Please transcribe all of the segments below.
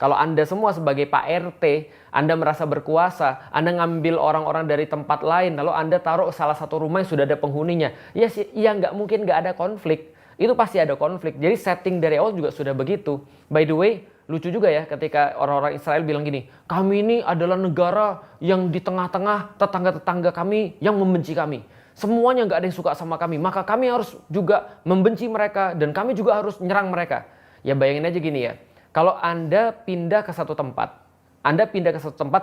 Kalau Anda semua sebagai Pak RT, Anda merasa berkuasa, Anda ngambil orang-orang dari tempat lain, lalu Anda taruh salah satu rumah yang sudah ada penghuninya. Ya sih, ya nggak mungkin nggak ada konflik. Itu pasti ada konflik. Jadi setting dari awal juga sudah begitu. By the way, lucu juga ya ketika orang-orang Israel bilang gini, kami ini adalah negara yang di tengah-tengah tetangga-tetangga kami yang membenci kami. Semuanya nggak ada yang suka sama kami, maka kami harus juga membenci mereka dan kami juga harus nyerang mereka. Ya bayangin aja gini ya, kalau Anda pindah ke satu tempat,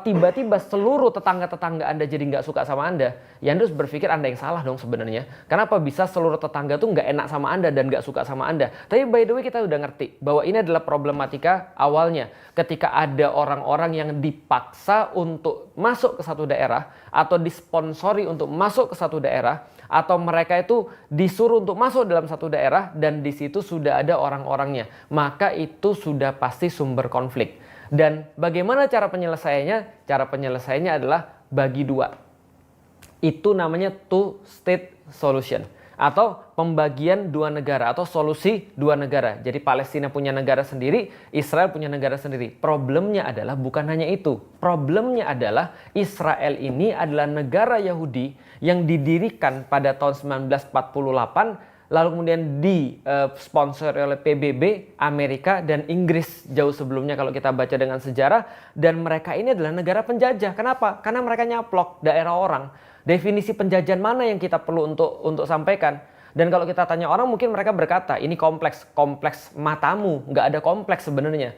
tiba-tiba seluruh tetangga-tetangga Anda jadi nggak suka sama Anda, ya Anda harus berpikir Anda yang salah dong sebenarnya. Kenapa bisa seluruh tetangga tuh nggak enak sama Anda dan nggak suka sama Anda? Tapi by the way kita udah ngerti bahwa ini adalah problematika awalnya. Ketika ada orang-orang yang dipaksa untuk masuk ke satu daerah, atau disponsori untuk masuk ke satu daerah, atau mereka itu disuruh untuk masuk dalam satu daerah dan di situ sudah ada orang-orangnya, maka itu sudah pasti sumber konflik. Dan bagaimana cara penyelesaiannya? Cara penyelesaiannya adalah bagi dua. Itu namanya two-state solution. Atau pembagian dua negara atau solusi dua negara. Jadi Palestina punya negara sendiri, Israel punya negara sendiri. Problemnya adalah bukan hanya itu. Problemnya adalah Israel ini adalah negara Yahudi yang didirikan pada tahun 1948, lalu kemudian disponsori oleh PBB, Amerika, dan Inggris jauh sebelumnya kalau kita baca dengan sejarah. Dan mereka ini adalah negara penjajah. Kenapa? Karena mereka nyaplok daerah orang. Definisi penjajahan mana yang kita perlu untuk sampaikan? Dan kalau kita tanya orang mungkin mereka berkata, ini kompleks matamu, nggak ada kompleks sebenarnya.